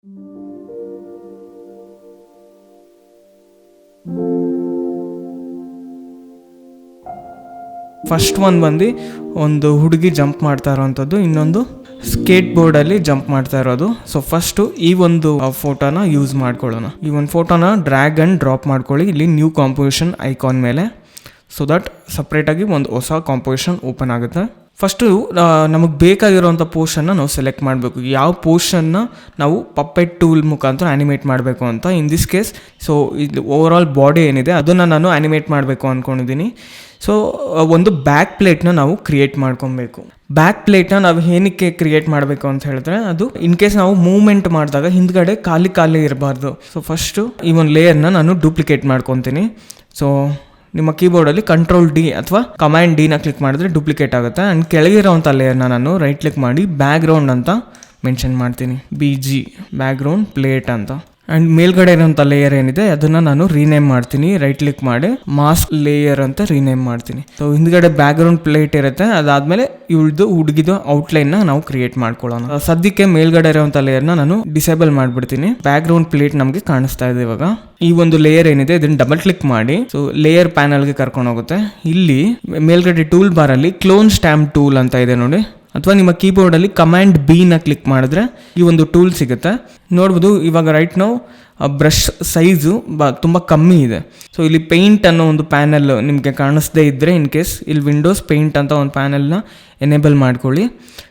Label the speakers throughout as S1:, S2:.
S1: First ಬಂದು ಒಂದು ಹುಡುಗಿ ಜಂಪ್ ಮಾಡ್ತಾ ಇರೋವಂಥದ್ದು, ಇನ್ನೊಂದು ಸ್ಕೇಟ್ ಬೋರ್ಡಲ್ಲಿ ಜಂಪ್ ಮಾಡ್ತಾ ಇರೋದು. ಸೊ ಫಸ್ಟು ಈ ಒಂದು ಫೋಟೋನ ಯೂಸ್ ಮಾಡ್ಕೊಳ್ಳೋಣ. ಈ ಒಂದು ಫೋಟೋನ ಡ್ರ್ಯಾಗ್ ಆ್ಯಂಡ್ ಡ್ರಾಪ್ ಮಾಡ್ಕೊಳ್ಳಿ ಇಲ್ಲಿ ನ್ಯೂ ಕಾಂಪೋಸಿಷನ್ ಐಕಾನ್ ಮೇಲೆ. ಸೊ ದಟ್ ಸಪ್ರೇಟಾಗಿ ಒಂದು ಹೊಸ ಕಾಂಪೋಸಿಷನ್ ಓಪನ್ ಆಗುತ್ತೆ. ಫಸ್ಟು ನಮಗೆ ಬೇಕಾಗಿರೋವಂಥ ಪೋರ್ಷನ್ನ ನಾವು ಸೆಲೆಕ್ಟ್ ಮಾಡಬೇಕು. ಯಾವ ಪೋರ್ಷನ್ನ ನಾವು ಪಪ್ಪೆಟ್ ಟೂಲ್ ಮುಖಾಂತರ ಆ್ಯನಿಮೇಟ್ ಮಾಡಬೇಕು ಅಂತ. ಇನ್ ದಿಸ್ ಕೇಸ್ ಸೊ ಇದು ಓವರ್ ಆಲ್ ಬಾಡಿ ಏನಿದೆ ಅದನ್ನು ನಾನು ಆ್ಯನಿಮೇಟ್ ಮಾಡಬೇಕು ಅಂದ್ಕೊಂಡಿದ್ದೀನಿ. ಸೊ ಒಂದು ಬ್ಯಾಕ್ ಪ್ಲೇಟ್ನ ನಾವು ಕ್ರಿಯೇಟ್ ಮಾಡ್ಕೊಬೇಕು. ಬ್ಯಾಕ್ ಪ್ಲೇಟ್ನ ನಾವು ಏನಕ್ಕೆ ಕ್ರಿಯೇಟ್ ಮಾಡಬೇಕು ಅಂತ ಹೇಳಿದ್ರೆ, ಅದು ಇನ್ ಕೇಸ್ ನಾವು ಮೂವ್ಮೆಂಟ್ ಮಾಡಿದಾಗ ಹಿಂದ್ಗಡೆ ಖಾಲಿ ಇರಬಾರ್ದು. ಸೊ ಫಸ್ಟು ಈ ಒಂದು ಲೇಯರ್ನ ನಾನು ಡೂಪ್ಲಿಕೇಟ್ ಮಾಡ್ಕೊತೀನಿ. ಸೊ ನಿಮ್ಮ ಕೀಬೋರ್ಡಲ್ಲಿ ಕಂಟ್ರೋಲ್ ಡಿ ಅಥವಾ ಕಮಾಂಡ್ ಡಿನ ಕ್ಲಿಕ್ ಮಾಡಿದ್ರೆ ಡೂಪ್ಲಿಕೇಟ್ ಆಗುತ್ತೆ. ಆ್ಯಂಡ್ ಕೆಳಗಿರೋವಂಥ ಲೇಯರ್ನ ನಾನು ರೈಟ್ ಕ್ಲಿಕ್ ಮಾಡಿ ಬ್ಯಾಕ್ಗ್ರೌಂಡ್ ಅಂತ ಮೆನ್ಷನ್ ಮಾಡ್ತೀನಿ, BG ಬ್ಯಾಕ್ಗ್ರೌಂಡ್ ಪ್ಲೇಟ್ ಅಂತ. ಆ್ಯಂಡ್ ಮೇಲ್ಗಡೆ ಇರೋಂಥ ಲೇಯರ್ ಏನಿದೆ ಅದನ್ನು ನಾನು ರೀನೇಮ್ ಮಾಡ್ತೀನಿ. ರೈಟ್ ಕ್ಲಿಕ್ ಮಾಡಿ ಮಾಸ್ಕ್ ಲೇಯರ್ ಅಂತ ರೀನೇಮ್ ಮಾಡ್ತೀನಿ. ಸೊ ಹಿಂದ್ಗಡೆ ಬ್ಯಾಕ್ಗ್ರೌಂಡ್ ಪ್ಲೇಟ್ ಇರುತ್ತೆ, ಅದಾದಮೇಲೆ ಇವಳ್ದು ಹುಡುಗಿದು ಔಟ್ಲೈನ್ನ ನಾವು ಕ್ರಿಯೇಟ್ ಮಾಡ್ಕೊಳ್ಳೋಣ. ಸದ್ಯಕ್ಕೆ ಮೇಲ್ಗಡೆ ಇರೋಂಥ ಲೇಯರ್ನ ನಾನು ಡಿಸೇಬಲ್ ಮಾಡಿಬಿಡ್ತೀನಿ. ಬ್ಯಾಕ್ಗ್ರೌಂಡ್ ಪ್ಲೇಟ್ ನಮಗೆ ಕಾಣಿಸ್ತಾ ಇದೆ ಇವಾಗ. ಈ ಒಂದು ಲೇಯರ್ ಏನಿದೆ ಇದನ್ನು ಡಬಲ್ ಕ್ಲಿಕ್ ಮಾಡಿ ಸೊ ಲೇಯರ್ ಪ್ಯಾನಲ್ಗೆ ಕರ್ಕೊಂಡು ಹೋಗುತ್ತೆ. ಇಲ್ಲಿ ಮೇಲ್ಗಡೆ ಟೂಲ್ ಬಾರಲ್ಲಿ ಕ್ಲೋನ್ ಸ್ಟ್ಯಾಂಪ್ ಟೂಲ್ ಅಂತ ಇದೆ ನೋಡಿ, ಅಥವಾ ನಿಮ್ಮ ಕೀಬೋರ್ಡಲ್ಲಿ ಕಮಾಂಡ್ ಬಿನ ಕ್ಲಿಕ್ ಮಾಡಿದ್ರೆ ಈ ಒಂದು ಟೂಲ್ ಸಿಗುತ್ತೆ. ನೋಡ್ಬೋದು ಇವಾಗ ರೈಟ್ ನಾವು ಬ್ರಷ್ ಸೈಜು ತುಂಬ ಕಮ್ಮಿ ಇದೆ. ಸೊ ಇಲ್ಲಿ ಪೇಂಟ್ ಅನ್ನೋ ಒಂದು ಪ್ಯಾನಲ್ ನಿಮಗೆ ಕಾಣಿಸ್ದೇ ಇದ್ದರೆ ಇನ್ ಕೇಸ್ ಇಲ್ಲಿ ವಿಂಡೋಸ್ ಪೇಂಟ್ ಅಂತ ಒಂದು ಪ್ಯಾನಲ್ನ ಎನೇಬಲ್ ಮಾಡ್ಕೊಳ್ಳಿ.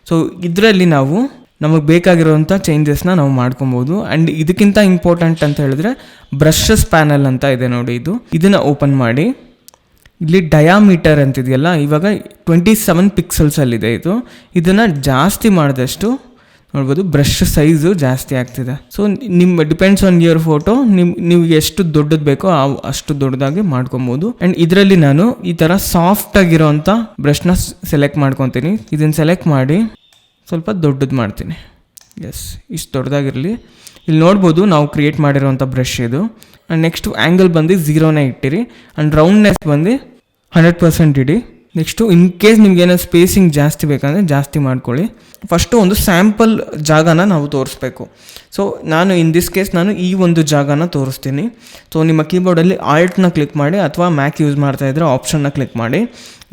S1: ಸೊ ಇದರಲ್ಲಿ ನಾವು ನಮಗೆ ಬೇಕಾಗಿರೋವಂಥ ಚೇಂಜಸ್ನ ನಾವು ಮಾಡ್ಕೊಬೋದು. ಆ್ಯಂಡ್ ಇದಕ್ಕಿಂತ ಇಂಪಾರ್ಟೆಂಟ್ ಅಂತ ಹೇಳಿದ್ರೆ ಬ್ರಷಸ್ ಪ್ಯಾನಲ್ ಅಂತ ಇದೆ ನೋಡಿ, ಇದನ್ನು ಓಪನ್ ಮಾಡಿ. ಇಲ್ಲಿ ಡಯಾಮೀಟರ್ ಅಂತಿದೆಯಲ್ಲ, ಇವಾಗ 27 ಪಿಕ್ಸೆಲ್ಸಲ್ಲಿದೆ ಇದು. ಇದನ್ನು ಜಾಸ್ತಿ ಮಾಡಿದಷ್ಟು ನೋಡ್ಬೋದು ಬ್ರಷ್ ಸೈಜು ಜಾಸ್ತಿ ಆಗ್ತಿದೆ. ಸೊ ನಿಮ್ಮ ಡಿಪೆಂಡ್ಸ್ ಆನ್ ಯುವರ್ ಫೋಟೋ, ನೀವು ಎಷ್ಟು ದೊಡ್ಡದು ಬೇಕೋ ಅಷ್ಟು ದೊಡ್ಡದಾಗಿ ಮಾಡ್ಕೊಬೋದು. ಆ್ಯಂಡ್ ಇದರಲ್ಲಿ ನಾನು ಈ ಥರ ಸಾಫ್ಟಾಗಿರೋವಂಥ ಬ್ರಷ್ನ ಸೆಲೆಕ್ಟ್ ಮಾಡ್ಕೊತೀನಿ. ಇದನ್ನು ಸೆಲೆಕ್ಟ್ ಮಾಡಿ ಸ್ವಲ್ಪ ದೊಡ್ಡದು ಮಾಡ್ತೀನಿ. ಎಸ್, ಇಷ್ಟು ದೊಡ್ಡದಾಗಿರಲಿ. ಇಲ್ಲಿ ನೋಡ್ಬೋದು ನಾವು ಕ್ರಿಯೇಟ್ ಮಾಡಿರೋವಂಥ ಬ್ರಷ್ ಇದು. ಆ್ಯಂಡ್ ನೆಕ್ಸ್ಟು ಆ್ಯಂಗಲ್ ಬಂದು 0ನೇ ಇಟ್ಟಿರಿ. ಆ್ಯಂಡ್ ರೌಂಡ್ನೆಸ್ ಬಂದು 100% ಇಡಿ. ನೆಕ್ಸ್ಟು ಇನ್ ಕೇಸ್ ನಿಮ್ಗೇನೋ ಸ್ಪೇಸಿಂಗ್ ಜಾಸ್ತಿ ಬೇಕಂದರೆ ಜಾಸ್ತಿ ಮಾಡ್ಕೊಳ್ಳಿ. ಫಸ್ಟು ಒಂದು ಸ್ಯಾಂಪಲ್ ಜಾಗನ ನಾವು ತೋರಿಸ್ಬೇಕು. ಸೊ ನಾನು ಇನ್ ದಿಸ್ ಕೇಸ್ ನಾನು ಈ ಒಂದು ಜಾಗನ ತೋರಿಸ್ತೀನಿ. ಸೊ ನಿಮ್ಮ ಕೀಬೋರ್ಡಲ್ಲಿ ಆಲ್ಟ್ನ ಕ್ಲಿಕ್ ಮಾಡಿ ಅಥವಾ ಮ್ಯಾಕ್ ಯೂಸ್ ಮಾಡ್ತಾಯಿದ್ರೆ ಆಪ್ಷನ್ನ ಕ್ಲಿಕ್ ಮಾಡಿ.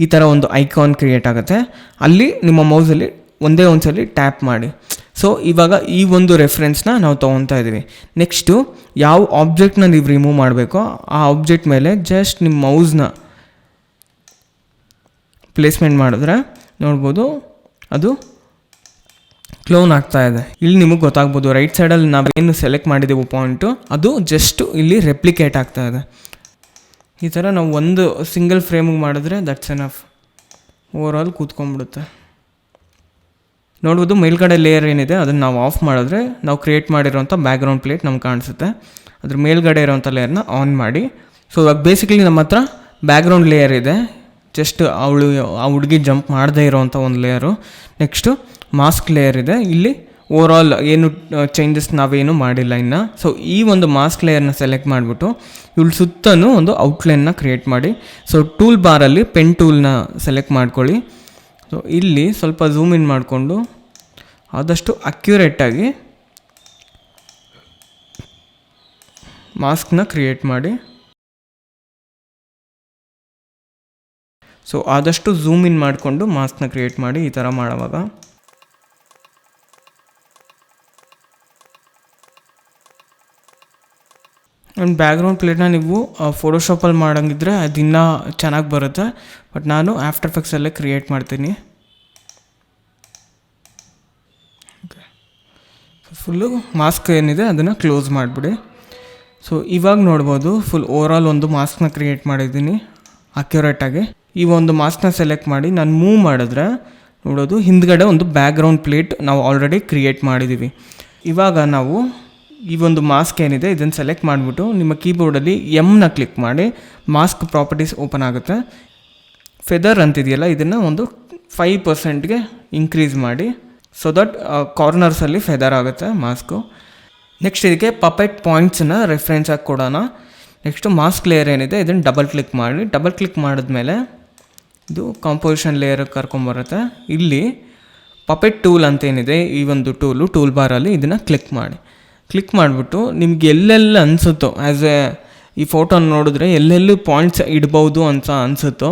S1: ಈ ಥರ ಒಂದು ಐಕಾನ್ ಕ್ರಿಯೇಟ್ ಆಗುತ್ತೆ. ಅಲ್ಲಿ ನಿಮ್ಮ ಮೌಸಲ್ಲಿ ಒಂದೇ ಒಂದ್ಸಲಿ ಟ್ಯಾಪ್ ಮಾಡಿ. ಸೊ ಇವಾಗ ಈ ಒಂದು ರೆಫರೆನ್ಸ್ನ ನಾವು ತೊಗೊತಾ ಇದ್ದೀವಿ. ನೆಕ್ಸ್ಟು ಯಾವ ಆಬ್ಜೆಕ್ಟ್ನ ನೀವು ರಿಮೂವ್ ಮಾಡಬೇಕೋ ಆ ಆಬ್ಜೆಕ್ಟ್ ಮೇಲೆ ಜಸ್ಟ್ ನಿಮ್ಮ ಮೌಸ್ನ ಪ್ಲೇಸ್ಮೆಂಟ್ ಮಾಡಿದ್ರೆ ನೋಡ್ಬೋದು ಅದು ಕ್ಲೋನ್ ಆಗ್ತಾ ಇದೆ. ಇಲ್ಲಿ ನಿಮಗೆ ಗೊತ್ತಾಗ್ಬೋದು ರೈಟ್ ಸೈಡಲ್ಲಿ ನಾವೇನು ಸೆಲೆಕ್ಟ್ ಮಾಡಿದ್ದೀವಿ ಪಾಯಿಂಟು ಅದು ಜಸ್ಟ್ ಇಲ್ಲಿ ರೆಪ್ಲಿಕೇಟ್ ಆಗ್ತಾ ಇದೆ. ಈ ಥರ ನಾವು ಒಂದು ಸಿಂಗಲ್ ಫ್ರೇಮಿಗೆ ಮಾಡಿದ್ರೆ ದಟ್ಸ್ ಎನಫ್, ಓವರ್ ಆಲ್ ಕೂತ್ಕೊಂಡ್ಬಿಡುತ್ತೆ. ನೋಡ್ಬೋದು ಮೇಲ್ಗಡೆ ಲೇಯರ್ ಏನಿದೆ ಅದನ್ನು ನಾವು ಆಫ್ ಮಾಡಿದ್ರೆ ನಾವು ಕ್ರಿಯೇಟ್ ಮಾಡಿರೋಂಥ ಬ್ಯಾಕ್ಗ್ರೌಂಡ್ ಪ್ಲೇಟ್ ನಮ್ಗೆ ಕಾಣಿಸುತ್ತೆ. ಅದ್ರ ಮೇಲ್ಗಡೆ ಇರೋಂಥ ಲೇಯರ್ನ ಆನ್ ಮಾಡಿ. ಸೊ ಇವಾಗ ಬೇಸಿಕಲಿ ನಮ್ಮ ಹತ್ರ ಬ್ಯಾಕ್ಗ್ರೌಂಡ್ ಲೇಯರ್ ಇದೆ, ಜಸ್ಟ್ ಆ ಹುಡುಗಿ ಜಂಪ್ ಮಾಡದೇ ಇರೋವಂಥ ಒಂದು ಲೇಯರು. ನೆಕ್ಸ್ಟು ಮಾಸ್ಕ್ ಲೇಯರ್ ಇದೆ. ಇಲ್ಲಿ ಓವರ್ ಆಲ್ ಏನು ಚೇಂಜಸ್ ನಾವೇನು ಮಾಡಿಲ್ಲ ಇನ್ನು. ಸೊ ಈ ಒಂದು ಮಾಸ್ಕ್ ಲೇಯರ್ನ ಸೆಲೆಕ್ಟ್ ಮಾಡಿಬಿಟ್ಟು ಇವಳು ಸುತ್ತಲೂ ಒಂದು ಔಟ್ಲೈನ್ನ ಕ್ರಿಯೇಟ್ ಮಾಡಿ. ಸೊ ಟೂಲ್ ಬಾರಲ್ಲಿ ಪೆನ್ ಟೂಲ್ನ ಸೆಲೆಕ್ಟ್ ಮಾಡ್ಕೊಳ್ಳಿ. ಸೊ ಇಲ್ಲಿ ಸ್ವಲ್ಪ ಝೂಮ್ ಇನ್ ಮಾಡಿಕೊಂಡು ಆದಷ್ಟು ಅಕ್ಯುರೇಟಾಗಿ ಮಾಸ್ಕ್ನ ಕ್ರಿಯೇಟ್ ಮಾಡಿ. ಸೊ ಆದಷ್ಟು ಝೂಮ್ ಇನ್ ಮಾಡಿಕೊಂಡು ಮಾಸ್ಕ್ನ ಕ್ರಿಯೇಟ್ ಮಾಡಿ ಈ ಥರ ಮಾಡುವಾಗ. ಆ್ಯಂಡ್ ಬ್ಯಾಕ್ಗ್ರೌಂಡ್ ಪ್ಲೇಟ್ನ ನೀವು ಫೋಟೋಶಾಪಲ್ಲಿ ಮಾಡೋಂಗಿದ್ರೆ ಅದು ಇನ್ನೂ ಚೆನ್ನಾಗಿ ಬರುತ್ತೆ. ಬಟ್ ನಾನು ಆಫ್ಟರ್ ಎಫೆಕ್ಟ್ಸಲ್ಲೇ ಕ್ರಿಯೇಟ್ ಮಾಡ್ತೀನಿ. ಓಕೆ, ಫುಲ್ಲು ಮಾಸ್ಕ್ ಏನಿದೆ ಅದನ್ನು ಕ್ಲೋಸ್ ಮಾಡಿಬಿಡಿ. ಸೊ ಇವಾಗ ನೋಡ್ಬೋದು ಫುಲ್ ಓವರಾಲ್ ಒಂದು ಮಾಸ್ಕ್ನ ಕ್ರಿಯೇಟ್ ಮಾಡಿದ್ದೀನಿ ಅಕ್ಯುರೇಟಾಗಿ. ಈ ಒಂದು ಮಾಸ್ಕ್ನ ಸೆಲೆಕ್ಟ್ ಮಾಡಿ ನಾನು ಮೂವ್ ಮಾಡಿದ್ರೆ ನೋಡೋದು ಹಿಂದ್ಗಡೆ ಒಂದು ಬ್ಯಾಕ್ಗ್ರೌಂಡ್ ಪ್ಲೇಟ್ ನಾವು ಆಲ್ರೆಡಿ ಕ್ರಿಯೇಟ್ ಮಾಡಿದ್ದೀವಿ. ಇವಾಗ ನಾವು ಈ ಒಂದು ಮಾಸ್ಕ್ ಏನಿದೆ ಇದನ್ನು ಸೆಲೆಕ್ಟ್ ಮಾಡಿಬಿಟ್ಟು ನಿಮ್ಮ ಕೀಬೋರ್ಡಲ್ಲಿ ಎಮ್ನ ಕ್ಲಿಕ್ ಮಾಡಿ ಮಾಸ್ಕ್ ಪ್ರಾಪರ್ಟೀಸ್ ಓಪನ್ ಆಗುತ್ತೆ. ಫೆದರ್ ಅಂತಿದೆಯಲ್ಲ ಇದನ್ನು ಒಂದು 5%ಗೆ ಇನ್ಕ್ರೀಸ್ ಮಾಡಿ. ಸೊ ದಟ್ ಕಾರ್ನರ್ಸಲ್ಲಿ ಫೆದರ್ ಆಗುತ್ತೆ ಮಾಸ್ಕು. ನೆಕ್ಸ್ಟ್ ಇದಕ್ಕೆ ಪಪೆಟ್ ಪಾಯಿಂಟ್ಸನ್ನ ರೆಫರೆನ್ಸ್ ಆಗಿ ಕೊಡೋಣ. ನೆಕ್ಸ್ಟು ಮಾಸ್ಕ್ ಲೇಯರ್ ಏನಿದೆ ಇದನ್ನು ಡಬಲ್ ಕ್ಲಿಕ್ ಮಾಡಿ. ಡಬಲ್ ಕ್ಲಿಕ್ ಮಾಡಿದ್ಮೇಲೆ ಇದು ಕಾಂಪೋಸಿಷನ್ ಲೇಯರ್ಗೆ ಕರ್ಕೊಂಬರುತ್ತೆ. ಇಲ್ಲಿ ಪಪೆಟ್ ಟೂಲ್ ಅಂತೇನಿದೆ ಈ ಒಂದು ಟೂಲ್ ಬಾರಲ್ಲಿ ಇದನ್ನು ಕ್ಲಿಕ್ ಮಾಡಿ. ಕ್ಲಿಕ್ ಮಾಡಿಬಿಟ್ಟು ನಿಮ್ಗೆ ಎಲ್ಲೆಲ್ಲ ಅನಿಸುತ್ತೋ ಆ್ಯಸ್ ಎ ಈ ಫೋಟೋನ ನೋಡಿದ್ರೆ ಎಲ್ಲೆಲ್ಲೂ ಪಾಯಿಂಟ್ಸ್ ಇಡ್ಬೋದು ಅಂತ ಅನಿಸುತ್ತೋ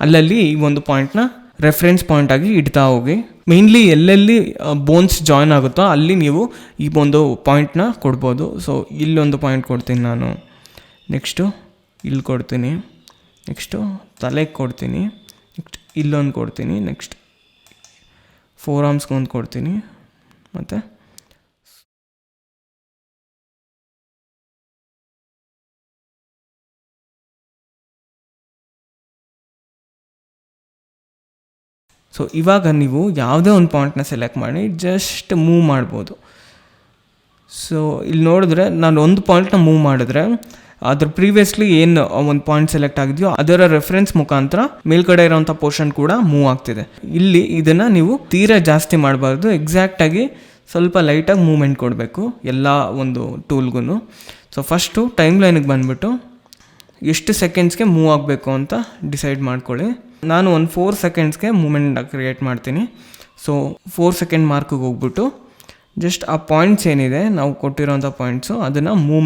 S1: ಅಲ್ಲಲ್ಲಿ ಈ ಒಂದು ಪಾಯಿಂಟ್ನ ರೆಫರೆನ್ಸ್ ಪಾಯಿಂಟಾಗಿ ಇಡ್ತಾ ಹೋಗಿ. ಮೇನ್ಲಿ ಎಲ್ಲೆಲ್ಲಿ ಬೋನ್ಸ್ ಜಾಯ್ನ್ ಆಗುತ್ತೋ ಅಲ್ಲಿ ನೀವು ಈ ಒಂದು ಪಾಯಿಂಟ್ನ ಕೊಡ್ಬೋದು. ಸೊ ಇಲ್ಲೊಂದು ಪಾಯಿಂಟ್ ಕೊಡ್ತೀನಿ ನಾನು, ನೆಕ್ಸ್ಟು ಇಲ್ಲಿ ಕೊಡ್ತೀನಿ, ನೆಕ್ಸ್ಟು ತಲೆಗೆ ಕೊಡ್ತೀನಿ, ನೆಕ್ಸ್ಟ್ ಇಲ್ಲೊಂದು ಕೊಡ್ತೀನಿ, ನೆಕ್ಸ್ಟ್ ಫೋರ್ ಆರ್ಮ್ಸ್ಗೊಂದು ಕೊಡ್ತೀನಿ, ಮತ್ತು ಸೊ ಇವಾಗ ನೀವು ಯಾವುದೇ ಒಂದು ಪಾಯಿಂಟ್ನ ಸೆಲೆಕ್ಟ್ ಮಾಡಿ ಜಸ್ಟ್ ಮೂವ್ ಮಾಡ್ಬೋದು. ಸೊ ಇಲ್ಲಿ ನೋಡಿದ್ರೆ ನಾನು ಒಂದು ಪಾಯಿಂಟ್ನ ಮೂವ್ ಮಾಡಿದ್ರೆ ಅದ್ರ ಪ್ರೀವಿಯಸ್ಲಿ ಏನು ಒಂದು ಪಾಯಿಂಟ್ ಸೆಲೆಕ್ಟ್ ಆಗಿದೆಯೋ ಅದರ ರೆಫರೆನ್ಸ್ ಮುಖಾಂತರ ಮೇಲ್ಗಡೆ ಇರೋಂಥ ಪೋರ್ಷನ್ ಕೂಡ ಮೂವ್ ಆಗ್ತಿದೆ. ಇಲ್ಲಿ ಇದನ್ನು ನೀವು ತೀರಾ ಜಾಸ್ತಿ ಮಾಡಬಾರ್ದು, ಎಕ್ಸಾಕ್ಟಾಗಿ ಸ್ವಲ್ಪ ಲೈಟಾಗಿ ಮೂವ್ಮೆಂಟ್ ಕೊಡಬೇಕು ಎಲ್ಲ ಒಂದು ಟೂಲ್ಗೂ. ಸೊ ಫಸ್ಟು ಟೈಮ್ ಲೈನಿಗೆ ಬಂದುಬಿಟ್ಟು ಎಷ್ಟು ಸೆಕೆಂಡ್ಸ್ಗೆ ಮೂವ್ ಆಗಬೇಕು ಅಂತ ಡಿಸೈಡ್ ಮಾಡ್ಕೊಳ್ಳಿ. ನಾನು ಒಂದು 4 ಸೆಕೆಂಡ್ಸ್ಗೆ ಮೂಮೆಂಟ್ ಕ್ರಿಯೇಟ್ ಮಾಡ್ತೀನಿ. ಸೊ 4 ಸೆಕೆಂಡ್ ಮಾರ್ಕಿಗೆ ಹೋಗ್ಬಿಟ್ಟು ಜಸ್ಟ್ ಆ ಪಾಯಿಂಟ್ಸ್ ಏನಿದೆ ನಾವು ಕೊಟ್ಟಿರೋಂಥ ಪಾಯಿಂಟ್ಸು ಅದನ್ನು ಮೂವ್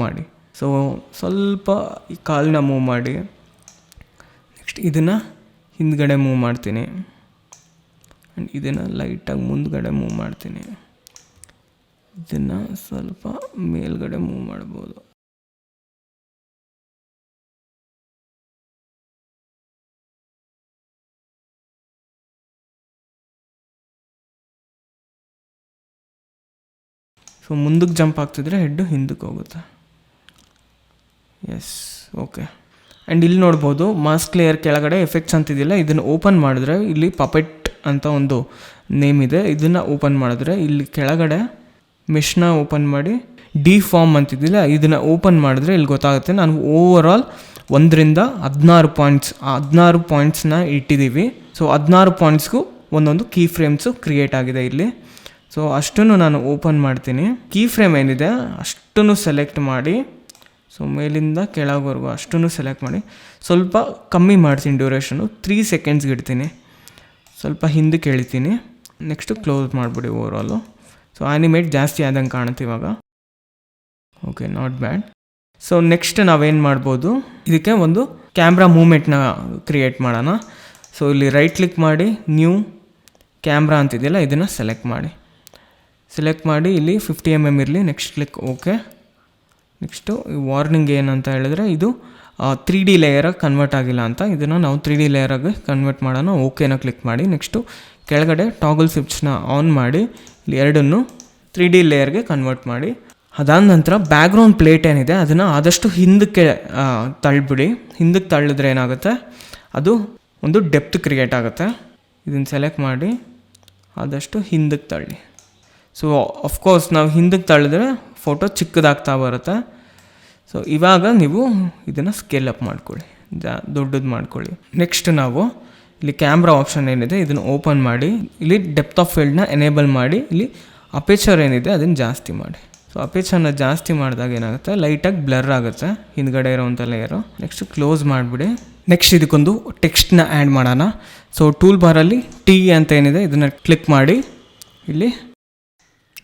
S1: ಮಾಡಿ. ಸೊ ಸ್ವಲ್ಪ ಈ ಕಾಲನ್ನ ಮೂವ್ ಮಾಡಿ, ನೆಕ್ಸ್ಟ್ ಇದನ್ನು ಹಿಂದ್ಗಡೆ ಮೂವ್ ಮಾಡ್ತೀನಿ, ಆ್ಯಂಡ್ ಇದನ್ನು ಲೈಟಾಗಿ ಮುಂದ್ಗಡೆ ಮೂವ್ ಮಾಡ್ತೀನಿ, ಇದನ್ನು ಸ್ವಲ್ಪ ಮೇಲ್ಗಡೆ ಮೂವ್ ಮಾಡ್ಬೋದು. ಸೊ ಮುಂದಕ್ಕೆ ಜಂಪ್ ಆಗ್ತಿದ್ರೆ ಹೆಡ್ಡು ಹಿಂದಕ್ಕೆ ಹೋಗುತ್ತೆ. S, okay. ಆ್ಯಂಡ್ ಇಲ್ಲಿ ನೋಡ್ಬೋದು ಮಾಸ್ಕ್ ಲೇಯರ್ ಕೆಳಗಡೆ ಎಫೆಕ್ಟ್ಸ್ ಅಂತಿದೆಯಲ್ಲ, ಇದನ್ನು ಓಪನ್ ಮಾಡಿದ್ರೆ ಇಲ್ಲಿ ಪಪೆಟ್ ಅಂತ ಒಂದು ನೇಮ್ ಇದೆ. ಇದನ್ನು ಓಪನ್ ಮಾಡಿದ್ರೆ ಇಲ್ಲಿ ಕೆಳಗಡೆ ಮೆಷ್ನ ಓಪನ್ ಮಾಡಿ ಡಿಫಾರ್ಮ್ ಅಂತಿದ್ದಿಲ್ಲ, ಇದನ್ನು ಓಪನ್ ಮಾಡಿದ್ರೆ ಇಲ್ಲಿ ಗೊತ್ತಾಗುತ್ತೆ. ನಾನು ಓವರಾಲ್ 1ರಿಂದ 16 ಪಾಯಿಂಟ್ಸ್, 16 ಪಾಯಿಂಟ್ಸ್ನ ಇಟ್ಟಿದ್ದೀವಿ. ಸೊ 16 ಪಾಯಿಂಟ್ಸ್ಗೂ ಒಂದೊಂದು ಕೀ ಫ್ರೇಮ್ಸು ಕ್ರಿಯೇಟ್ ಆಗಿದೆ ಇಲ್ಲಿ. ಸೊ ಅಷ್ಟನ್ನು ನಾನು ಓಪನ್ ಮಾಡ್ತೀನಿ. ಕೀ ಫ್ರೇಮ್ ಏನಿದೆ ಅಷ್ಟನ್ನು ಸೆಲೆಕ್ಟ್ ಮಾಡಿ, ಸೊ ಮೇಲಿಂದ ಕೆಳಗವರೆಗೂ ಅಷ್ಟನ್ನು ಸೆಲೆಕ್ಟ್ ಮಾಡಿ ಸ್ವಲ್ಪ ಕಮ್ಮಿ ಮಾಡ್ತೀನಿ ಡ್ಯೂರೇಷನು, 3 ಸೆಕೆಂಡ್ಸ್ಗೆ ಇಡ್ತೀನಿ. ಸ್ವಲ್ಪ ಹಿಂದಕ್ಕೆ ಎಳಿತೀನಿ, ನೆಕ್ಸ್ಟು ಕ್ಲೋಸ್ ಮಾಡಿಬಿಡಿ ಓವರಾಲು. ಸೊ ಆ್ಯನಿಮೇಟ್ ಜಾಸ್ತಿ ಆದಂಗೆ ಕಾಣುತ್ತೆ ಇವಾಗ. Okay, not bad. So next ನಾವೇನು ಮಾಡ್ಬೋದು, ಇದಕ್ಕೆ ಒಂದು ಕ್ಯಾಮ್ರಾ ಮೂಮೆಂಟ್ನ ಕ್ರಿಯೇಟ್ ಮಾಡೋಣ. ಸೊ ಇಲ್ಲಿ ರೈಟ್ ಕ್ಲಿಕ್ ಮಾಡಿ ನ್ಯೂ ಕ್ಯಾಮ್ರಾ ಅಂತಿದೆಯಲ್ಲ ಇದನ್ನು ಸೆಲೆಕ್ಟ್ ಮಾಡಿ ಇಲ್ಲಿ 50 mm ಇರಲಿ. Next click okay. Next warning ಏನಂತ ಹೇಳಿದ್ರೆ ಇದು 3D ಲೇಯರಾಗಿ ಕನ್ವರ್ಟ್ ಆಗಿಲ್ಲ ಅಂತ, ಇದನ್ನು ನಾವು 3D ಲೇಯರಾಗಿ ಕನ್ವರ್ಟ್ ಮಾಡೋಣ. ಓಕೆನ ಕ್ಲಿಕ್ ಮಾಡಿ. ನೆಕ್ಸ್ಟು ಕೆಳಗಡೆ ಟಾಗಲ್ ಸ್ವಿಚ್ನ ಆನ್ ಮಾಡಿ ಇಲ್ಲಿ ಎರಡನ್ನು 3D ಲೇಯರ್ಗೆ ಕನ್ವರ್ಟ್ ಮಾಡಿ. ಅದಾದ ನಂತರ ಬ್ಯಾಕ್ಗ್ರೌಂಡ್ ಪ್ಲೇಟ್ ಏನಿದೆ ಅದನ್ನು ಆದಷ್ಟು ಹಿಂದಕ್ಕೆ ತಳ್ಳಿಬಿಡಿ. ಹಿಂದಕ್ಕೆ ತಳ್ಳಿದ್ರೆ ಏನಾಗುತ್ತೆ, ಅದು ಒಂದು ಡೆಪ್ತ್ ಕ್ರಿಯೇಟ್ ಆಗುತ್ತೆ. ಇದನ್ನು ಸೆಲೆಕ್ಟ್ ಮಾಡಿ ಆದಷ್ಟು ಹಿಂದಕ್ಕೆ ತಳ್ಳಿ. ಸೊ ಅಫ್ಕೋರ್ಸ್ ನಾವು ಹಿಂದಕ್ಕೆ ತಳ್ಳಿದ್ರೆ ಫೋಟೋ ಚಿಕ್ಕದಾಗ್ತಾ ಬರುತ್ತೆ. ಸೊ ಇವಾಗ ನೀವು ಇದನ್ನು ಸ್ಕೇಲ್ ಅಪ್ ಮಾಡ್ಕೊಳ್ಳಿ, ದೊಡ್ಡದು ಮಾಡ್ಕೊಳ್ಳಿ. ನೆಕ್ಸ್ಟ್ ನಾವು ಇಲ್ಲಿ ಕ್ಯಾಮ್ರಾ ಆಪ್ಷನ್ ಏನಿದೆ ಇದನ್ನು ಓಪನ್ ಮಾಡಿ, ಇಲ್ಲಿ ಡೆಪ್ತ್ ಆಫ್ ಫೀಲ್ಡ್ನ ಎನೇಬಲ್ ಮಾಡಿ, ಇಲ್ಲಿ ಅಪೇಚರ್ ಏನಿದೆ ಅದನ್ನು ಜಾಸ್ತಿ ಮಾಡಿ. ಸೊ ಅಪೇಚರ್ನ ಜಾಸ್ತಿ ಮಾಡಿದಾಗ ಏನಾಗುತ್ತೆ, ಲೈಟಾಗಿ ಬ್ಲರ್ ಆಗುತ್ತೆ ಹಿಂದ್ಗಡೆ ಇರೋವಂಥ ಲೇಯರು. ನೆಕ್ಸ್ಟ್ ಕ್ಲೋಸ್ ಮಾಡಿಬಿಡಿ. ನೆಕ್ಸ್ಟ್ ಇದಕ್ಕೊಂದು ಟೆಕ್ಸ್ಟ್ನ ಆ್ಯಡ್ ಮಾಡೋಣ. ಸೊ ಟೂಲ್ ಬಾರಲ್ಲಿ ಟಿ ಅಂತ ಏನಿದೆ ಇದನ್ನು ಕ್ಲಿಕ್ ಮಾಡಿ ಇಲ್ಲಿ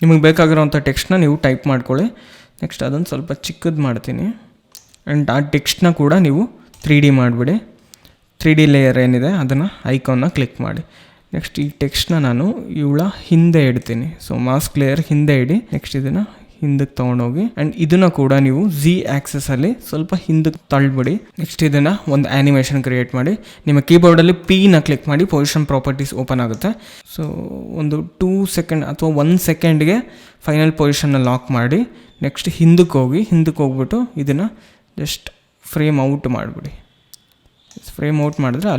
S1: ನಿಮಗೆ ಬೇಕಾಗಿರೋವಂಥ ಟೆಕ್ಸ್ಟ್ನ ನೀವು ಟೈಪ್ ಮಾಡ್ಕೊಳ್ಳಿ. ನೆಕ್ಸ್ಟ್ ಅದನ್ನು ಸ್ವಲ್ಪ ಚಿಕ್ಕದು ಮಾಡ್ತೀನಿ. ಆ್ಯಂಡ್ ಆ ಟೆಕ್ಸ್ಟ್ನ ಕೂಡ ನೀವು 3D ಮಾಡಿಬಿಡಿ. 3D ಲೇಯರ್ ಏನಿದೆ ಅದನ್ನು ಐಕಾನ್ನ ಕ್ಲಿಕ್ ಮಾಡಿ. ನೆಕ್ಸ್ಟ್ ಈ ಟೆಕ್ಸ್ಟ್ನ ನಾನು ಇವಳ ಹಿಂದೆ ಇಡ್ತೀನಿ. ಸೊ ಮಾಸ್ಕ್ ಲೇಯರ್ ಹಿಂದೆ ಇಡಿ. ನೆಕ್ಸ್ಟ್ ಇದನ್ನು ಹಿಂದಕ್ಕೆ ತೊಗೊಂಡೋಗಿ ಆ್ಯಂಡ್ ಇದನ್ನು ಕೂಡ ನೀವು Z ಆ್ಯಕ್ಸಸಲ್ಲಿ ಸ್ವಲ್ಪ ಹಿಂದಕ್ಕೆ ತಳ್ಳಿಬಿಡಿ. ನೆಕ್ಸ್ಟ್ ಇದನ್ನು ಒಂದು ಆ್ಯನಿಮೇಷನ್ ಕ್ರಿಯೇಟ್ ಮಾಡಿ. ನಿಮ್ಮ ಕೀಬೋರ್ಡಲ್ಲಿ P-ನ ಕ್ಲಿಕ್ ಮಾಡಿ ಪೊಸಿಷನ್ ಪ್ರಾಪರ್ಟೀಸ್ ಓಪನ್ ಆಗುತ್ತೆ. ಸೊ ಒಂದು 2 ಸೆಕೆಂಡ್ ಅಥವಾ 1 ಸೆಕೆಂಡ್ಗೆ ಫೈನಲ್ ಪೊಸಿಷನ್ನ ಲಾಕ್ ಮಾಡಿ. ನೆಕ್ಸ್ಟ್ ಹಿಂದಕ್ಕೆ ಹೋಗ್ಬಿಟ್ಟು ಇದನ್ನು ಜಸ್ಟ್ ಫ್ರೇಮ್ ಔಟ್ ಮಾಡಿಬಿಡಿ. ಫ್ರೇಮ್ ಔಟ್ ಮಾಡಿದ್ರೆ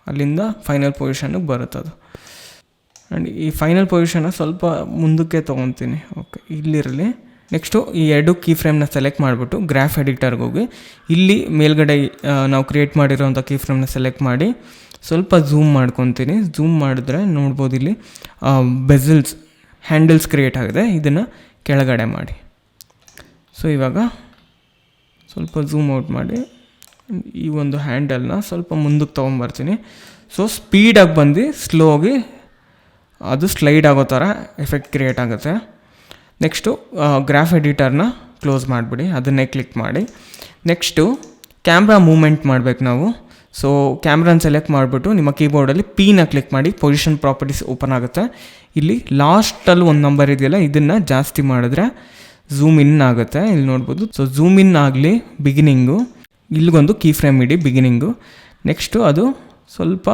S1: ಅಲ್ಲಿಂದ ಫೈನಲ್ ಪೊಸಿಷನ್ಗೆ ಬರುತ್ತೆ ಅದು. ಆ್ಯಂಡ್ ಈ ಫೈನಲ್ ಪೊಸಿಷನ್ನ ಸ್ವಲ್ಪ ಮುಂದಕ್ಕೆ ತೊಗೊತೀನಿ. ಓಕೆ, ಇಲ್ಲಿರಲಿ. ನೆಕ್ಸ್ಟು ಈ 2 ಕೀ ಫ್ರೇಮ್ನ ಸೆಲೆಕ್ಟ್ ಮಾಡಿಬಿಟ್ಟು ಗ್ರಾಫ್ ಎಡಿಟರ್ಗೆ ಹೋಗಿ ಇಲ್ಲಿ ಮೇಲ್ಗಡೆ ನಾವು ಕ್ರಿಯೇಟ್ ಮಾಡಿರೋಂಥ ಕೀ ಫ್ರೇಮ್ನ ಸೆಲೆಕ್ಟ್ ಮಾಡಿ ಸ್ವಲ್ಪ ಝೂಮ್ ಮಾಡ್ಕೊತೀನಿ. ಝೂಮ್ ಮಾಡಿದ್ರೆ ನೋಡ್ಬೋದು ಇಲ್ಲಿ ಹ್ಯಾಂಡಲ್ಸ್ ಕ್ರಿಯೇಟ್ ಆಗಿದೆ. ಇದನ್ನು ಕೆಳಗಡೆ ಮಾಡಿ. ಸೊ ಇವಾಗ ಸ್ವಲ್ಪ ಝೂಮ್ ಔಟ್ ಮಾಡಿ ಈ ಒಂದು ಹ್ಯಾಂಡಲ್ನ ಸ್ವಲ್ಪ ಮುಂದಕ್ಕೆ ತೊಗೊಂಬರ್ತೀನಿ. ಸೊ ಸ್ಪೀಡಾಗಿ ಬಂದು ಸ್ಲೋಗಿ ಅದು ಸ್ಲೈಡ್ ಆಗೋ ಥರ ಎಫೆಕ್ಟ್ ಕ್ರಿಯೇಟ್ ಆಗುತ್ತೆ. ನೆಕ್ಸ್ಟು ಗ್ರಾಫ್ ಎಡಿಟರ್ನ ಕ್ಲೋಸ್ ಮಾಡಿಬಿಡಿ, ಅದನ್ನೇ ಕ್ಲಿಕ್ ಮಾಡಿ. ನೆಕ್ಸ್ಟು ಕ್ಯಾಮ್ರಾ ಮೂಮೆಂಟ್ ಮಾಡಬೇಕು ನಾವು. ಸೊ ಕ್ಯಾಮ್ರಾನ ಸೆಲೆಕ್ಟ್ ಮಾಡಿಬಿಟ್ಟು ನಿಮ್ಮ ಕೀಬೋರ್ಡಲ್ಲಿ ಪಿನ ಕ್ಲಿಕ್ ಮಾಡಿ, ಪೊಸಿಷನ್ ಪ್ರಾಪರ್ಟೀಸ್ ಓಪನ್ ಆಗುತ್ತೆ. ಇಲ್ಲಿ ಲಾಸ್ಟಲ್ಲಿ ಒಂದು ನಂಬರ್ ಇದೆಯಲ್ಲ, ಇದನ್ನು ಜಾಸ್ತಿ ಮಾಡಿದ್ರೆ ಝೂಮ್ ಇನ್ ಆಗುತ್ತೆ, ಇಲ್ಲಿ ನೋಡ್ಬೋದು. ಸೊ ಝೂಮ್ ಇನ್ ಆಗಲಿ ಬಿಗಿನಿಂಗು, ಇಲ್ಲಿಗೊಂದು ಕೀ ಫ್ರೇಮ್ ಇಡಿ ಬಿಗಿನಿಂಗು. ನೆಕ್ಸ್ಟು ಅದು ಸ್ವಲ್ಪ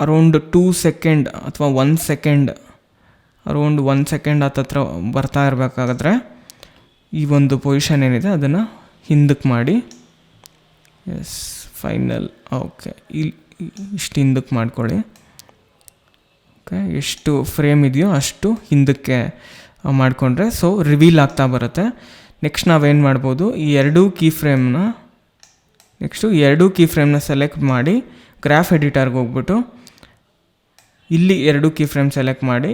S1: ಅರೌಂಡ್ 2 ಸೆಕೆಂಡ್ ಅಥವಾ 1 ಸೆಕೆಂಡ್, ಅರೌಂಡ್ 1 ಸೆಕೆಂಡ್ ಹತ್ರ ಬರ್ತಾ ಇರಬೇಕಾದ್ರೆ ಈ ಒಂದು ಪೊಸಿಷನ್ ಏನಿದೆ ಅದನ್ನು ಹಿಂದಕ್ಕೆ ಮಾಡಿ. S, final. ಓಕೆ, ಇಷ್ಟು ಹಿಂದಕ್ಕೆ ಮಾಡ್ಕೊಳ್ಳಿ. ಓಕೆ, ಎಷ್ಟು ಫ್ರೇಮ್ ಇದೆಯೋ ಅಷ್ಟು ಹಿಂದಕ್ಕೆ ಮಾಡಿಕೊಂಡ್ರೆ ಸೊ ರಿವೀಲ್ ಆಗ್ತಾ ಬರುತ್ತೆ. ನೆಕ್ಸ್ಟ್ ನಾವೇನು ಮಾಡ್ಬೋದು, ಈ ಎರಡೂ ಕೀ ಫ್ರೇಮ್ನ ಸೆಲೆಕ್ಟ್ ಮಾಡಿ ಗ್ರಾಫ್ ಎಡಿಟರ್ಗೆ ಹೋಗ್ಬಿಟ್ಟು ಇಲ್ಲಿ 2 ಕೀ ಫ್ರೇಮ್ ಸೆಲೆಕ್ಟ್ ಮಾಡಿ,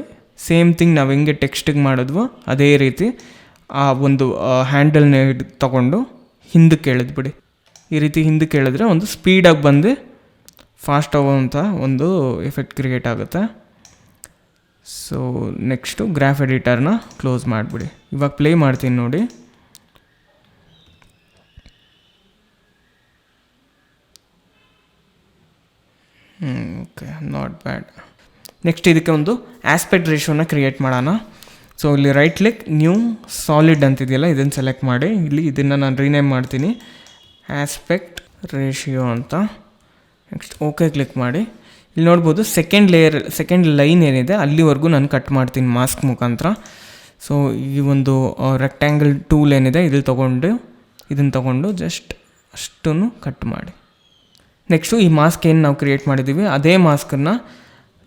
S1: ಸೇಮ್ ಥಿಂಗ್ ನಾವು ಹೆಂಗೆ ಟೆಕ್ಸ್ಟಿಗೆ ಮಾಡಿದ್ವೋ ಅದೇ ರೀತಿ ಆ ಒಂದು ಹ್ಯಾಂಡಲ್ನ ತೊಗೊಂಡು ಹಿಂದಕ್ಕೆ ಎಳೆದ್ಬಿಡಿ. ಈ ರೀತಿ ಹಿಂದಕ್ಕೆ ಎಳೆದ್ರೆ ಒಂದು ಸ್ಪೀಡಾಗಿ ಬಂದು ಫಾಸ್ಟ್ ಆಗೋವಂಥ ಒಂದು ಎಫೆಕ್ಟ್ ಕ್ರಿಯೇಟ್ ಆಗುತ್ತೆ. ಸೊ ನೆಕ್ಸ್ಟು ಗ್ರಾಫ್ ಎಡಿಟರ್ನ ಕ್ಲೋಸ್ ಮಾಡಿಬಿಡಿ. ಇವಾಗ ಪ್ಲೇ ಮಾಡ್ತೀನಿ ನೋಡಿ. Okay, not bad. ನೆಕ್ಸ್ಟ್ ಇದಕ್ಕೆ ಒಂದು ಆಸ್ಪೆಕ್ಟ್ ರೇಷಿಯೋನ ಕ್ರಿಯೇಟ್ ಮಾಡೋಣ. ಸೊ ಇಲ್ಲಿ ರೈಟ್ ಕ್ಲಿಕ್, ನ್ಯೂ ಸಾಲಿಡ್ ಅಂತಿದೆಯಲ್ಲ ಇದನ್ನು ಸೆಲೆಕ್ಟ್ ಮಾಡಿ, ಇಲ್ಲಿ ಇದನ್ನು ನಾನು ರೀನೇಮ್ ಮಾಡ್ತೀನಿ ಆಸ್ಪೆಕ್ಟ್ ರೇಷಿಯೋ ಅಂತ. ನೆಕ್ಸ್ಟ್ ಓಕೆ ಕ್ಲಿಕ್ ಮಾಡಿ. ಇಲ್ಲಿ ನೋಡ್ಬೋದು ಸೆಕೆಂಡ್ ಲೈನ್ ಏನಿದೆ ಅಲ್ಲಿವರೆಗೂ ನಾನು ಕಟ್ ಮಾಡ್ತೀನಿ ಮಾಸ್ಕ್ ಮುಖಾಂತರ. ಸೊ ಈ ಒಂದು ರೆಕ್ಟ್ಯಾಂಗಲ್ ಟೂಲ್ ಏನಿದೆ ಇದನ್ನು ತೊಗೊಂಡು ಜಸ್ಟ್ ಅಷ್ಟನ್ನು ಕಟ್ ಮಾಡಿ. ನೆಕ್ಸ್ಟು ಈ ಮಾಸ್ಕ್ ಏನು ನಾವು ಕ್ರಿಯೇಟ್ ಮಾಡಿದ್ದೀವಿ ಅದೇ ಮಾಸ್ಕನ್ನು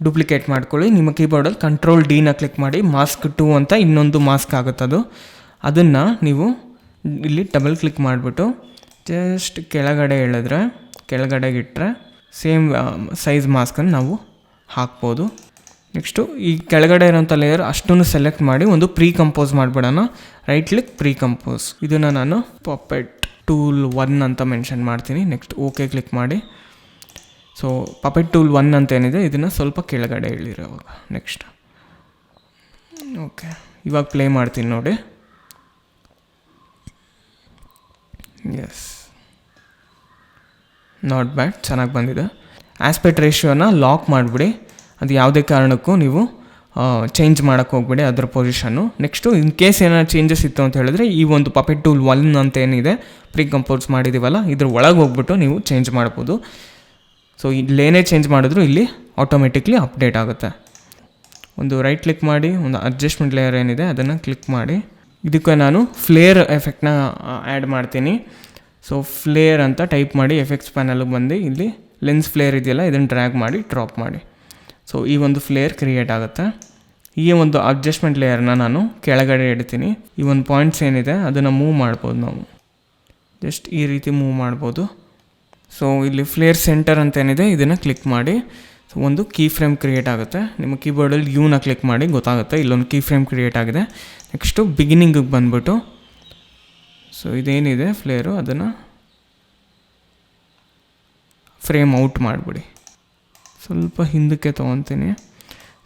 S1: ಡೂಪ್ಲಿಕೇಟ್ ಮಾಡ್ಕೊಳ್ಳಿ. ನಿಮ್ಮ ಕೀಬೋರ್ಡಲ್ಲಿ Ctrl+D ಕ್ಲಿಕ್ ಮಾಡಿ, ಮಾಸ್ಕ್ 2 ಅಂತ ಇನ್ನೊಂದು ಮಾಸ್ಕ್ ಆಗುತ್ತದು. ಅದನ್ನು ನೀವು ಇಲ್ಲಿ ಡಬಲ್ ಕ್ಲಿಕ್ ಮಾಡಿಬಿಟ್ಟು ಜಸ್ಟ್ ಕೆಳಗಡೆಗೆ ಇಟ್ಟರೆ ಸೇಮ್ ಸೈಜ್ ಮಾಸ್ಕನ್ನು ನಾವು ಹಾಕ್ಬೋದು. ನೆಕ್ಸ್ಟು ಈ ಕೆಳಗಡೆ ಇರೋಂಥ ಲೇಯರ್ ಅಷ್ಟನ್ನು ಸೆಲೆಕ್ಟ್ ಮಾಡಿ ಒಂದು ಕಂಪೋಸ್ ಮಾಡಿಬಿಡೋಣ. Right click, compose. ಇದನ್ನು ನಾನು ಪಪೆಟ್ ಟೂಲ್ 1 ಅಂತ ಮೆನ್ಷನ್ ಮಾಡ್ತೀನಿ. ನೆಕ್ಸ್ಟ್ ಓಕೆ ಕ್ಲಿಕ್ ಮಾಡಿ. ಸೊ ಪಪೆಟ್ ಟೂಲ್ 1 ಅಂತ ಏನಿದೆ ಇದನ್ನು ಸ್ವಲ್ಪ ಕೆಳಗಡೆ ಇಳಿರೋವಾಗ. ನೆಕ್ಸ್ಟ್ ಓಕೆ, ಇವಾಗ ಪ್ಲೇ ಮಾಡ್ತೀನಿ ನೋಡಿ. ಎಸ್, ನಾಟ್ ಬ್ಯಾಡ್, ಚೆನ್ನಾಗಿ ಬಂದಿದೆ. ಆಸ್ಪೆಕ್ಟ್ ರೇಷಿಯೋನ ಲಾಕ್ ಮಾಡಿಬಿಡಿ, ಅದು ಯಾವುದೇ ಕಾರಣಕ್ಕೂ ನೀವು ಚೇಂಜ್ ಮಾಡೋಕ್ಕೆ ಹೋಗ್ಬಿಡಿ ಅದರ ಪೊಸಿಷನ್ನು. ನೆಕ್ಸ್ಟು ಇನ್ ಕೇಸ್ ಏನಾದ್ರು ಚೇಂಜಸ್ ಇತ್ತು ಅಂತ ಹೇಳಿದ್ರೆ ಈ ಒಂದು ಪಪೆಟ್ ಟೂಲ್ 1 ಅಂತ ಏನಿದೆ ಕಂಪೋಸ್ ಮಾಡಿದ್ದೀವಲ್ಲ ಇದ್ರ ಒಳಗೆ ಹೋಗ್ಬಿಟ್ಟು ನೀವು ಚೇಂಜ್ ಮಾಡ್ಬೋದು. ಸೊ ಇಲ್ಲೇನೇ ಚೇಂಜ್ ಮಾಡಿದ್ರು ಇಲ್ಲಿ ಆಟೋಮೆಟಿಕ್ಲಿ ಅಪ್ಡೇಟ್ ಆಗುತ್ತೆ. ಒಂದು ರೈಟ್ ಕ್ಲಿಕ್ ಮಾಡಿ, ಒಂದು ಅಡ್ಜಸ್ಟ್ಮೆಂಟ್ ಲೇಯರ್ ಏನಿದೆ ಅದನ್ನು ಕ್ಲಿಕ್ ಮಾಡಿ. ಇದಕ್ಕೆ ನಾನು ಫ್ಲೇರ್ ಎಫೆಕ್ಟ್ನ ಆ್ಯಡ್ ಮಾಡ್ತೀನಿ. ಸೊ ಫ್ಲೇರ್ ಅಂತ ಟೈಪ್ ಮಾಡಿ ಎಫೆಕ್ಟ್ಸ್ ಪ್ಯಾನಲ್ಗೆ ಬಂದು ಇಲ್ಲಿ ಲೆನ್ಸ್ ಫ್ಲೇರ್ ಇದೆಯಲ್ಲ ಇದನ್ನು ಡ್ರ್ಯಾಗ್ ಮಾಡಿ ಡ್ರಾಪ್ ಮಾಡಿ. ಸೊ ಈ ಒಂದು ಫ್ಲೇರ್ ಕ್ರಿಯೇಟ್ ಆಗುತ್ತೆ. ಈ ಒಂದು ಅಡ್ಜಸ್ಟ್ಮೆಂಟ್ ಲೇಯರ್ನ ನಾನು ಕೆಳಗಡೆ ಇಡ್ತೀನಿ. ಈ ಒಂದು ಪಾಯಿಂಟ್ಸ್ ಏನಿದೆ ಅದನ್ನು ಮೂವ್ ಮಾಡ್ಬೋದು, ನಾವು ಜಸ್ಟ್ ಈ ರೀತಿ ಮೂವ್ ಮಾಡ್ಬೋದು. ಸೊ ಇಲ್ಲಿ ಫ್ಲೇರ್ ಸೆಂಟರ್ ಅಂತ ಏನಿದೆ ಇದನ್ನು ಕ್ಲಿಕ್ ಮಾಡಿ. ಸೊ ಒಂದು ಕೀ ಫ್ರೇಮ್ ಕ್ರಿಯೇಟ್ ಆಗುತ್ತೆ. ನಿಮ್ಮ ಕೀಬೋರ್ಡಲ್ಲಿ ಯೂನ ಕ್ಲಿಕ್ ಮಾಡಿ ಗೊತ್ತಾಗುತ್ತೆ ಇಲ್ಲೊಂದು ಕೀ ಫ್ರೇಮ್ ಕ್ರಿಯೇಟ್ ಆಗಿದೆ. ನೆಕ್ಸ್ಟು ಬಿಗಿನಿಂಗಿಗೆ ಬಂದ್ಬಿಟ್ಟು ಸೊ ಇದೇನಿದೆ ಫ್ಲೇರು ಅದನ್ನು ಫ್ರೇಮ್ ಔಟ್ ಮಾಡಿಬಿಡಿ. ಸ್ವಲ್ಪ ಹಿಂದಕ್ಕೆ ತೊಗೊತೀನಿ.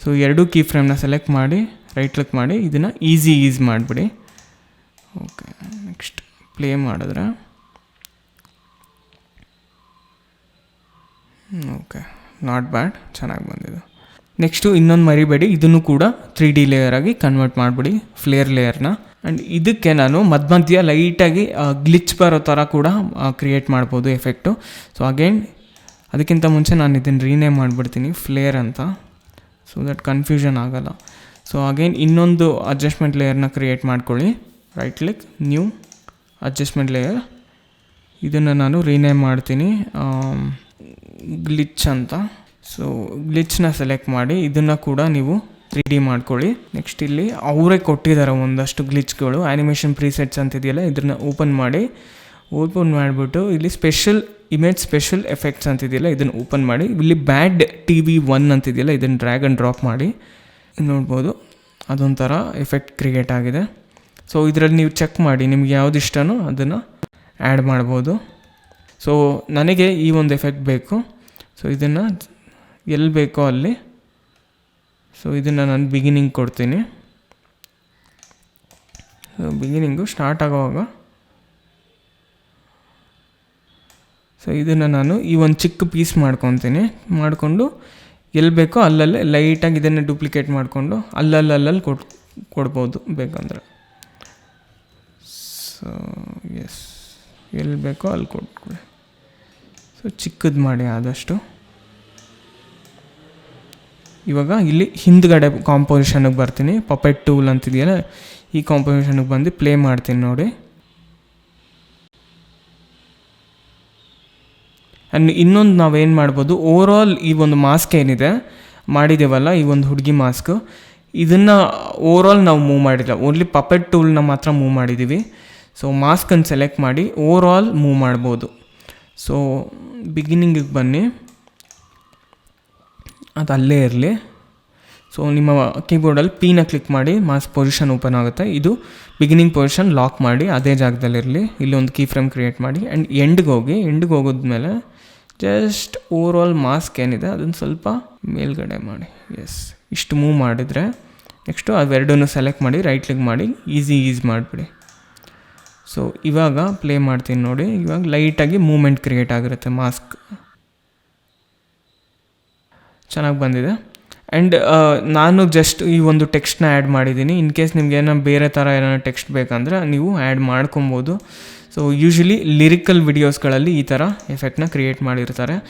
S1: ಸೊ 2 ಕೀ ಫ್ರೇಮ್ನ ಸೆಲೆಕ್ಟ್ ಮಾಡಿ ರೈಟ್ ಕ್ಲಿಕ್ ಮಾಡಿ ಇದನ್ನು ಈಸ್ ಮಾಡಿಬಿಡಿ. ಓಕೆ, ನೆಕ್ಸ್ಟ್ ಪ್ಲೇ ಮಾಡಿದ್ರೆ ಓಕೆ, ನಾಟ್ ಬ್ಯಾಡ್, ಚೆನ್ನಾಗಿ ಬಂದಿದೆ. ನೆಕ್ಸ್ಟು ಇನ್ನೊಂದು ಮರಿಬೇಡಿ, ಇದನ್ನು ಕೂಡ 3D ಲೇಯರಾಗಿ ಕನ್ವರ್ಟ್ ಮಾಡಿಬಿಡಿ ಫ್ಲೇರ್ ಲೇಯರ್ನ. ಆ್ಯಂಡ್ ಇದಕ್ಕೆ ನಾನು ಮಧ್ಯ ಲೈಟಾಗಿ ಗ್ಲಿಚ್ ಬರೋ ಥರ ಕೂಡ ಕ್ರಿಯೇಟ್ ಮಾಡ್ಬೋದು ಎಫೆಕ್ಟು. ಸೊ ಅಗೇನ್ ಅದಕ್ಕಿಂತ ಮುಂಚೆ ನಾನು ಇದನ್ನು ರೀನೇಮ್ ಮಾಡಿಬಿಡ್ತೀನಿ ಫ್ಲೇರ್ ಅಂತ, ಸೊ ದಟ್ ಕನ್ಫ್ಯೂಷನ್ ಆಗೋಲ್ಲ. ಸೊ ಅಗೇನ್ ಇನ್ನೊಂದು ಅಡ್ಜಸ್ಟ್ಮೆಂಟ್ ಲೇಯರ್ನ ಕ್ರಿಯೇಟ್ ಮಾಡ್ಕೊಳ್ಳಿ. Right click, new adjustment layer. ಇದನ್ನು ನಾನು ರೀನೇಮ್ ಮಾಡ್ತೀನಿ ಗ್ಲಿಚ್ ಅಂತ. ಸೊ ಗ್ಲಿಚ್ನ ಸೆಲೆಕ್ಟ್ ಮಾಡಿ ಇದನ್ನು ಕೂಡ ನೀವು 3D ಮಾಡ್ಕೊಳ್ಳಿ. ನೆಕ್ಸ್ಟ್ ಇಲ್ಲಿ ಅವರೇ ಕೊಟ್ಟಿದ್ದಾರೆ ಒಂದಷ್ಟು ಗ್ಲಿಚ್ಗಳು, ಆ್ಯನಿಮೇಷನ್ ಪ್ರೀಸೆಟ್ಸ್ ಅಂತಿದೆಯಲ್ಲ ಇದನ್ನು ಓಪನ್ ಮಾಡಿಬಿಟ್ಟು ಇಲ್ಲಿ ಇಮೇಜ್ ಸ್ಪೆಷಲ್ ಎಫೆಕ್ಟ್ಸ್ ಅಂತಿದೆಯಲ್ಲ ಇದನ್ನು ಓಪನ್ ಮಾಡಿ. ಇಲ್ಲಿ ಬ್ಯಾಡ್ TV1 ಅಂತಿದೆಯಲ್ಲ ಇದನ್ನು ಡ್ರ್ಯಾಗ್ ಆ್ಯಂಡ್ ಡ್ರಾಪ್ ಮಾಡಿ. ನೋಡ್ಬೋದು ಅದೊಂಥರ ಎಫೆಕ್ಟ್ ಕ್ರಿಯೇಟ್ ಆಗಿದೆ. ಸೊ ಇದರಲ್ಲಿ ನೀವು ಚೆಕ್ ಮಾಡಿ ನಿಮ್ಗೆ ಯಾವ್ದು ಇಷ್ಟನೋ ಅದನ್ನು ಆ್ಯಡ್ ಮಾಡ್ಬೋದು. ಸೊ ನನಗೆ ಈ ಒಂದು ಎಫೆಕ್ಟ್ ಬೇಕು. ಸೊ ಇದನ್ನು ಎಲ್ಲಿ ಬೇಕೋ ಅಲ್ಲಿ ಸೊ ಇದನ್ನು ನಾನು ಬಿಗಿನಿಂಗ್ ಕೊಡ್ತೀನಿ. ಸೊ ಬಿಗಿನಿಂಗು ಸ್ಟಾರ್ಟ್ ಆಗೋವಾಗ ಸೊ ಇದನ್ನು ನಾನು ಈ ಒಂದು ಚಿಕ್ಕ ಪೀಸ್ ಮಾಡ್ಕೊತೀನಿ. ಮಾಡಿಕೊಂಡು ಎಲ್ಲಿ ಬೇಕೋ ಅಲ್ಲಲ್ಲೇ ಲೈಟಾಗಿ ಇದನ್ನು ಡೂಪ್ಲಿಕೇಟ್ ಮಾಡಿಕೊಂಡು ಅಲ್ಲಲ್ಲಿ ಕೊಡ್ಬೋದು ಬೇಕಂದ್ರೆ. ಸೊ ಎಸ್, ಎಲ್ಲಿ ಬೇಕೋ ಅಲ್ಲಿ ಕೊಟ್ಕೊಳ್ಳಿ. ಸೊ ಚಿಕ್ಕದು ಮಾಡಿ ಆದಷ್ಟು. ಇವಾಗ ಇಲ್ಲಿ ಹಿಂದ್ಗಡೆ ಕಾಂಪೋಸಿಷನ್ಗೆ ಬರ್ತೀನಿ. ಪಪೆಟ್ ಟೂಲ್ ಅಂತಿದೆಯಲ್ಲ, ಈ ಕಾಂಪೋಸಿಷನ್ಗೆ ಬಂದು ಪ್ಲೇ ಮಾಡ್ತೀನಿ ನೋಡಿ. ಆ್ಯಂಡ್ ಇನ್ನೊಂದು ನಾವೇನು ಮಾಡ್ಬೋದು, ಓವರಾಲ್ ಈ ಒಂದು ಮಾಸ್ಕ್ ಏನಿದೆ ಮಾಡಿದ್ದೇವಲ್ಲ, ಈ ಒಂದು ಹುಡುಗಿ ಮಾಸ್ಕ್, ಇದನ್ನು ಓವರಾಲ್ ನಾವು ಮೂವ್ ಮಾಡಿಲ್ಲ, ಓನ್ಲಿ ಪಪೆಟ್ ಟೂಲ್ನ ಮಾತ್ರ ಮೂವ್ ಮಾಡಿದ್ದೀವಿ. ಸೊ ಮಾಸ್ಕನ್ನು ಸೆಲೆಕ್ಟ್ ಮಾಡಿ ಓವರಾಲ್ ಮೂವ್ ಮಾಡ್ಬೋದು. ಸೊ ಬಿಗಿನಿಂಗಿಗೆ ಬನ್ನಿ, ಅದು ಅಲ್ಲೇ ಇರಲಿ. ಸೊ ನಿಮ್ಮ ಕೀಬೋರ್ಡಲ್ಲಿ ಪೀನ ಕ್ಲಿಕ್ ಮಾಡಿ ಮಾಸ್ಕ್ ಪೊಸಿಷನ್ ಓಪನ್ ಆಗುತ್ತೆ. ಇದು ಬಿಗಿನಿಂಗ್ ಪೊಸಿಷನ್ ಲಾಕ್ ಮಾಡಿ ಅದೇ ಜಾಗದಲ್ಲಿರಲಿ. ಇಲ್ಲಿ ಒಂದು ಕೀ ಫ್ರೇಮ್ ಕ್ರಿಯೇಟ್ ಮಾಡಿ ಆ್ಯಂಡ್ ಎಂಡ್ಗೆ ಹೋಗೋದ್ಮೇಲೆ ಜಸ್ಟ್ ಓವರಾಲ್ ಮಾಸ್ಕ್ ಏನಿದೆ ಅದನ್ನು ಸ್ವಲ್ಪ ಮೇಲ್ಗಡೆ ಮಾಡಿ. ಎಸ್, ಇಷ್ಟು ಮೂವ್ ಮಾಡಿದರೆ ನೆಕ್ಸ್ಟು ಅವೆರಡನ್ನೂ ಸೆಲೆಕ್ಟ್ ಮಾಡಿ ರೈಟ್ ಕ್ಲಿಕ್ ಮಾಡಿ ಈಸಿ ಮಾಡಿಬಿಡಿ. ಸೊ ಇವಾಗ ಪ್ಲೇ ಮಾಡ್ತೀನಿ ನೋಡಿ. ಇವಾಗ ಲೈಟಾಗಿ ಮೂಮೆಂಟ್ ಕ್ರಿಯೇಟ್ ಆಗಿರುತ್ತೆ ಮಾಸ್ಕ್. ಚೆನ್ನಾಗಿ ಬಂದಿದೆ. ಆ್ಯಂಡ್ ನಾನು ಜಸ್ಟ್ ಈ ಒಂದು ಟೆಕ್ಸ್ಟ್ನ ಆ್ಯಡ್ ಮಾಡಿದ್ದೀನಿ. ಇನ್ ಕೇಸ್ ನಿಮ್ಗೆ ಏನೋ ಬೇರೆ ಥರ ಏನಾದ್ರು ಟೆಕ್ಸ್ಟ್ ಬೇಕಂದರೆ ನೀವು ಆ್ಯಡ್ ಮಾಡ್ಕೊಬೋದು. ಸೊ ಯೂಶ್ವಲಿ ಲಿರಿಕಲ್ ವಿಡಿಯೋಸ್ಗಳಲ್ಲಿ ಈ ಥರ ಎಫೆಕ್ಟ್ನ ಕ್ರಿಯೇಟ್ ಮಾಡಿರ್ತಾರೆ.